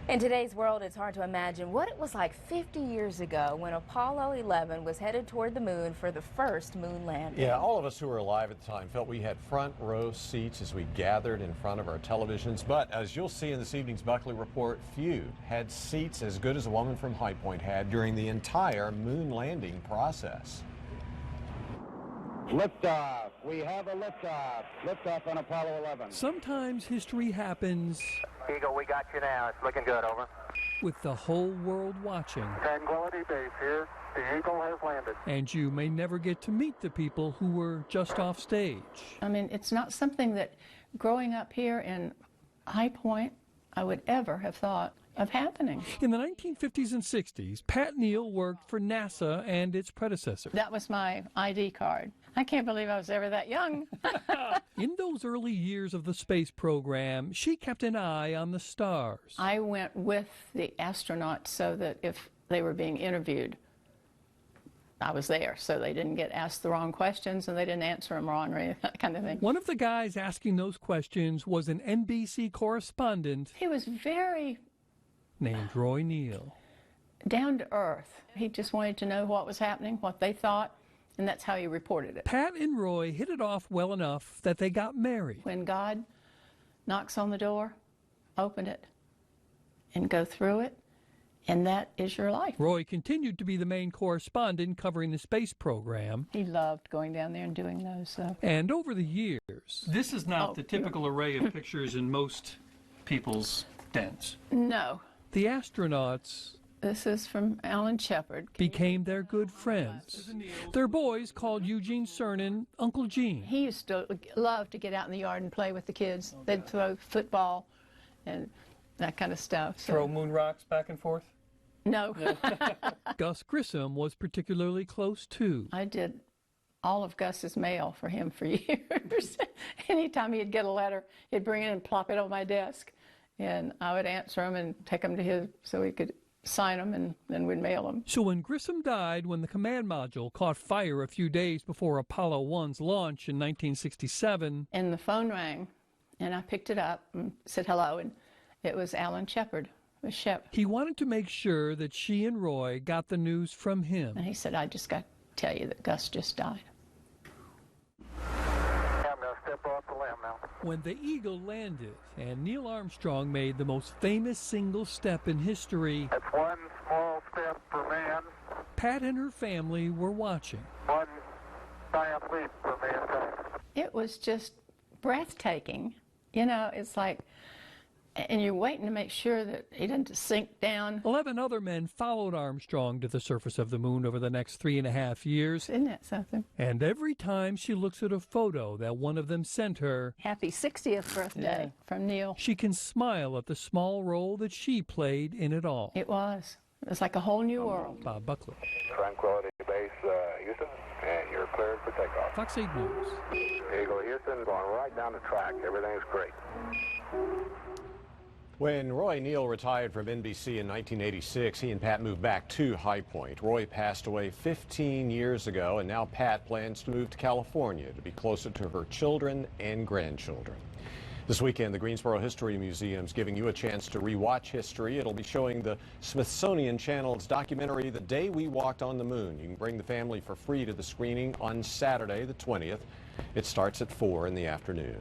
In today's world, it's hard to imagine what it was like 50 years ago when Apollo 11 was headed toward the moon for the first moon landing. Yeah, all of us who were alive at the time felt we had front row seats as we gathered in front of our televisions. But as you'll see in this evening's Buckley report, few had seats as good as a woman from High Point had during the entire moon landing process. Liftoff. We have a liftoff. Liftoff on Apollo 11. Sometimes history happens. Eagle, we got you now. It's looking good, over. With the whole world watching. Tranquility Base here. The Eagle has landed. And you may never get to meet the people who were just off stage. I mean, it's not something that growing up here in High Point I would ever have thought of happening. In the 1950s and 60s, Pat Neill worked for NASA and its predecessor. That was my ID card. I can't believe I was ever that young. In those early years of the space program, she kept an eye on the stars. I went with the astronauts so that if they were being interviewed, I was there, so they didn't get asked the wrong questions and they didn't answer them wrong or anything, that kind of thing. One of the guys asking those questions was an NBC correspondent. He was very named Roy Neal. Down to earth. He just wanted to know what was happening, what they thought, and that's how he reported it. Pat and Roy hit it off well enough that they got married. When God knocks on the door, open it and go through it, and that is your life. Roy continued to be the main correspondent covering the space program. He loved going down there and doing those. So. And over the years, this is not the typical array of pictures in most people's dens. No. The astronauts, this is from Alan Shepard, became their good friends. Their boys called Eugene Cernan Uncle Gene. He used to love to get out in the yard and play with the kids. They'd throw football and that kind of stuff. So. Throw moon rocks back and forth? No. Gus Grissom was particularly close too. I did all of Gus's mail for him for years. Anytime he'd get a letter, he'd bring it and plop it on my desk. And I would answer them and take them to his so he could sign them, and then we'd mail them. So when Grissom died when the command module caught fire a few days before Apollo 1's launch in 1967. And the phone rang, and I picked it up and said hello, and it was Alan Shepard. It was Shep. He wanted to make sure that she and Roy got the news from him. And he said, I just got to tell you that Gus just died. I'm going to step off the limb now. When the Eagle landed and Neil Armstrong made the most famous single step in history, That's one small step for man, Pat and her family were watching. one giant leap for mankind. It was just breathtaking. You know, it's like, and you're waiting to make sure that he doesn't sink down. 11 other men followed Armstrong to the surface of the moon over the next 3.5 years. Isn't that something? And every time she looks at a photo that one of them sent her, Happy 60th birthday from Neil. she can smile at the small role that she played in it all. It was. It was like a whole new world. Bob Buckley, Tranquility Base, Houston, and you're cleared for takeoff. Fox 8 News. Eagle Houston, going right down the track. Everything's great. When Roy Neal retired from NBC in 1986, he and Pat moved back to High Point. Roy passed away 15 years ago, and now Pat plans to move to California to be closer to her children and grandchildren. This weekend, the Greensboro History Museum is giving you a chance to rewatch history. It'll be showing the Smithsonian Channel's documentary, The Day We Walked on the Moon. You can bring the family for free to the screening on Saturday, the 20th. It starts at 4 in the afternoon.